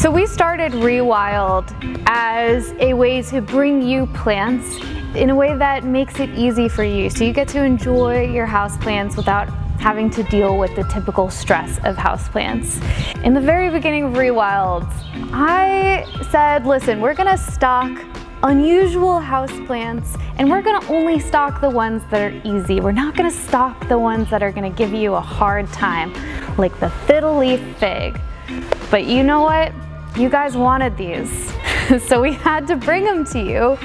So we started REWILD as a way to bring you plants in a way that makes it easy for you, so you get to enjoy your houseplants without having to deal with the typical stress of houseplants. In the very beginning of REWILD, I said, listen, we're gonna stock unusual houseplants, and we're gonna only stock the ones that are easy. We're not gonna stock the ones that are gonna give you a hard time, like the Fiddle Leaf Fig. But you know what? You guys wanted these, so we had to bring them to you.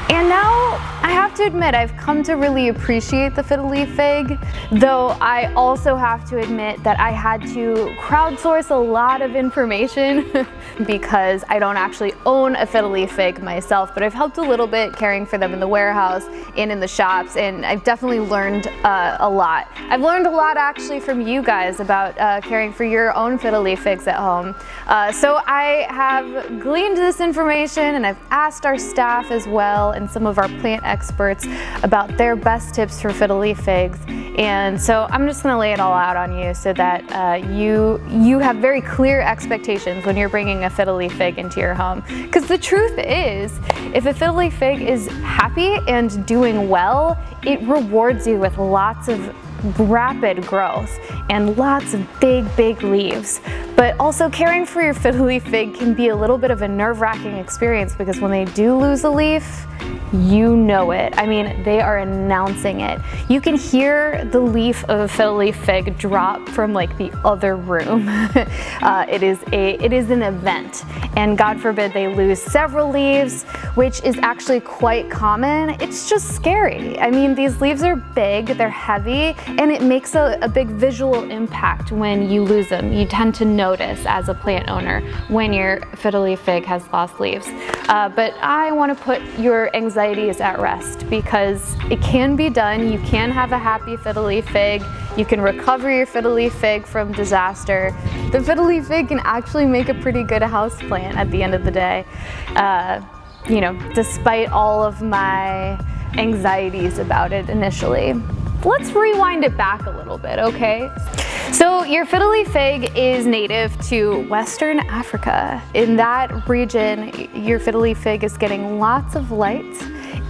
And now I have to admit, I've come to really appreciate the Fiddle Leaf Fig, though I also have to admit that I had to crowdsource a lot of information because I don't actually own a Fiddle Leaf Fig myself, but I've helped a little bit caring for them in the warehouse and in the shops, and I've definitely learned a lot. I've learned a lot actually from you guys about caring for your own Fiddle Leaf Figs at home. So I have gleaned this information, and I've asked our staff as well and some of our plant experts about their best tips for Fiddle Leaf Figs. And so I'm just gonna lay it all out on you so that you have very clear expectations when you're bringing a Fiddle Leaf Fig into your home. Because the truth is, if a Fiddle Leaf Fig is happy and doing well, it rewards you with lots of rapid growth and lots of big leaves. But also caring for your Fiddle Leaf Fig can be a little bit of a nerve-wracking experience, because when they do lose a leaf, you know it. I mean, they are announcing it. You can hear the leaf of a Fiddle Leaf Fig drop from like the other room. It is an event, and God forbid they lose several leaves, which is actually quite common. It's just scary. I mean, these leaves are big, they're heavy, and it makes a big visual impact when you lose them. You tend to notice as a plant owner when your Fiddle Leaf Fig has lost leaves. But I want to put your anxieties at rest, because it can be done. You can have a happy Fiddle Leaf Fig. You can recover your Fiddle Leaf Fig from disaster. The Fiddle Leaf Fig can actually make a pretty good house plant at the end of the day. You know, despite all of my anxieties about it initially. Let's rewind it back a little bit, okay? So your Fiddle Leaf Fig is native to Western Africa. In that region, your Fiddle Leaf Fig is getting lots of light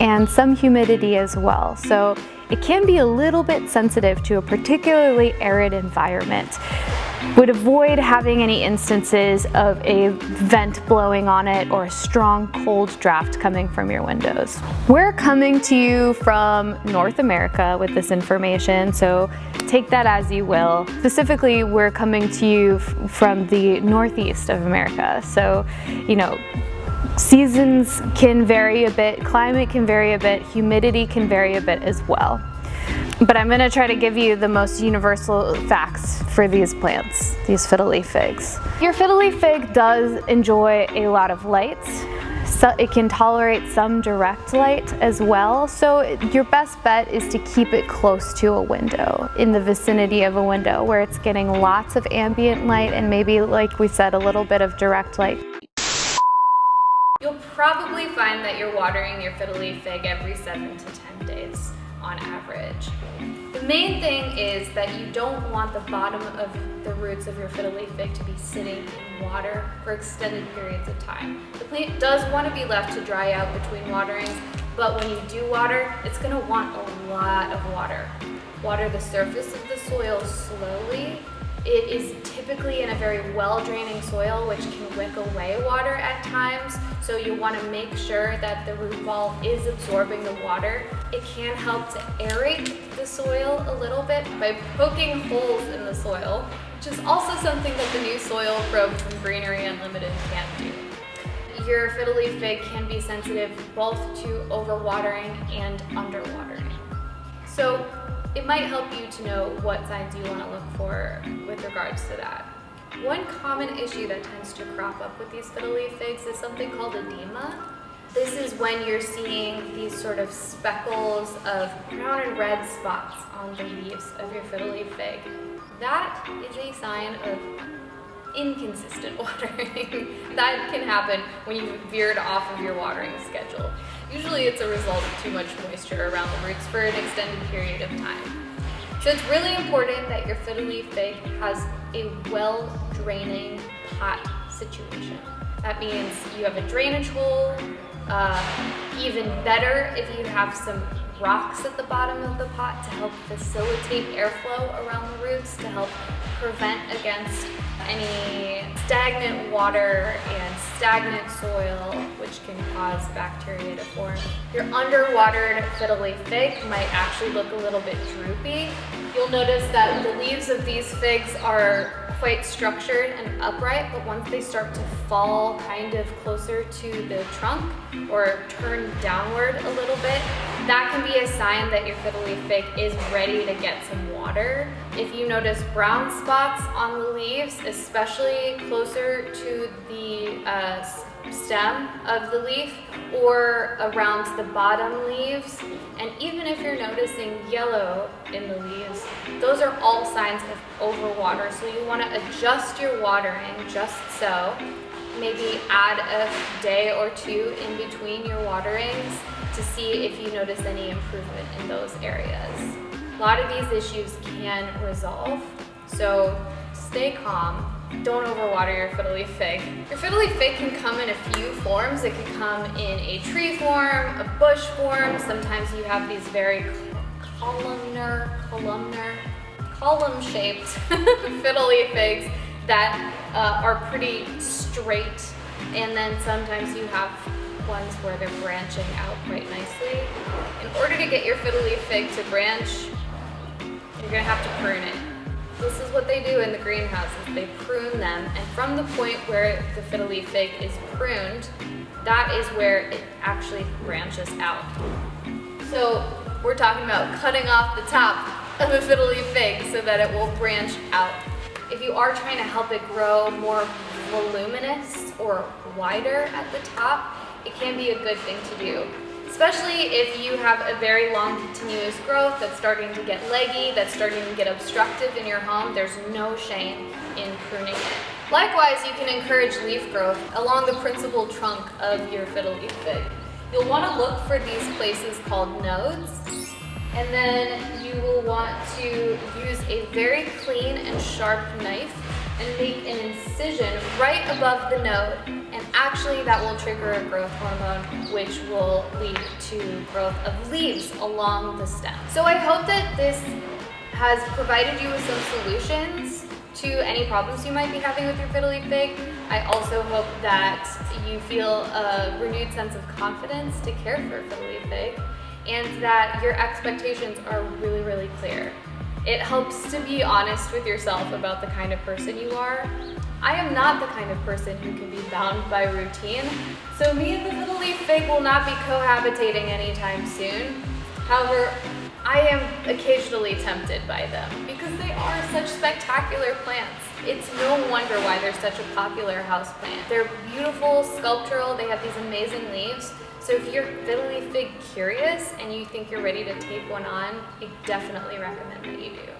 and some humidity as well. So it can be a little bit sensitive to a particularly arid environment. Would avoid having any instances of a vent blowing on it or a strong cold draft coming from your windows. We're coming to you from North America with this information, so take that as you will. Specifically, we're coming to you from the northeast of America. So, you know, seasons can vary a bit, climate can vary a bit, humidity can vary a bit as well. But I'm gonna try to give you the most universal facts for these plants, these Fiddle Leaf Figs. Your Fiddle Leaf Fig does enjoy a lot of light. So it can tolerate some direct light as well. So your best bet is to keep it close to a window, in the vicinity of a window where it's getting lots of ambient light and maybe, like we said, a little bit of direct light. You'll probably find that you're watering your Fiddle Leaf Fig every 7 to 10 days. On average. The main thing is that you don't want the bottom of the roots of your Fiddle Leaf Fig to be sitting in water for extended periods of time. The plant does want to be left to dry out between waterings, but when you do water, it's going to want a lot of water. Water the surface of the soil slowly. It is typically in a very well-draining soil, which can wick away water at times, so you want to make sure that the root ball is absorbing the water. It can help to aerate the soil a little bit by poking holes in the soil, which is also something that the new soil probe from Greenery Unlimited can do. Your Fiddle Leaf Fig can be sensitive both to overwatering and underwatering. So it might help you to know what signs you want to look for with regards to that. One common issue that tends to crop up with these Fiddle Leaf Figs is something called edema. This is when you're seeing these sort of speckles of brown and red spots on the leaves of your Fiddle Leaf Fig. That is a sign of inconsistent watering. That can happen when you've veered off of your watering schedule. Usually it's a result of too much moisture around the roots for an extended period of time. So it's really important that your Fiddle Leaf Fig has a well-draining pot situation. That means you have a drainage hole. Even better if you have some rocks at the bottom of the pot to help facilitate airflow around the roots, to help prevent against any stagnant water and stagnant soil, which can cause bacteria to form. Your underwatered Fiddle Leaf Fig might actually look a little bit droopy. You'll notice that the leaves of these figs are quite structured and upright, but once they start to fall kind of closer to the trunk or turn downward a little bit, that can be a sign that your Fiddle Leaf Fig is ready to get some water. If you notice brown spots on the leaves, especially closer to the stem of the leaf or around the bottom leaves, and even if you're noticing yellow in the leaves, those are all signs of overwater. So you want to adjust your watering just so. Maybe add a day or two in between your waterings to see if you notice any improvement in those areas. A lot of these issues can resolve, so stay calm. Don't overwater your Fiddle Leaf Fig. Your Fiddle Leaf Fig can come in a few forms. It can come in a tree form, a bush form. Sometimes you have these very column-shaped Fiddle Leaf Figs that are pretty straight. And then sometimes you have ones where they're branching out quite nicely. In order to get your Fiddle Leaf Fig to branch, you're gonna have to prune it. This is what they do in the greenhouses. They prune them, and from the point where the Fiddle Leaf Fig is pruned, that is where it actually branches out. So we're talking about cutting off the top of a Fiddle Leaf Fig so that it will branch out. If you are trying to help it grow more voluminous or wider at the top, it can be a good thing to do. Especially if you have a very long continuous growth that's starting to get leggy, that's starting to get obstructive in your home, there's no shame in pruning it. Likewise, you can encourage leaf growth along the principal trunk of your Fiddle Leaf Fig. You'll want to look for these places called nodes, and then you will want to use a very clean and sharp knife and make an incision right above the node, and actually that will trigger a growth hormone, which will lead to growth of leaves along the stem. So I hope that this has provided you with some solutions to any problems you might be having with your Fiddle Leaf Fig. I also hope that you feel a renewed sense of confidence to care for a Fiddle Leaf Fig, and that your expectations are really, really clear. It helps to be honest with yourself about the kind of person you are. I am not the kind of person who can be bound by routine, so me and the Fiddle Leaf Fig will not be cohabitating anytime soon. However, I am occasionally tempted by them because they are such spectacular plants. It's no wonder why they're such a popular houseplant. They're beautiful, sculptural, they have these amazing leaves. So if you're Fiddle Leaf Fig curious and you think you're ready to take one on, I definitely recommend that you do.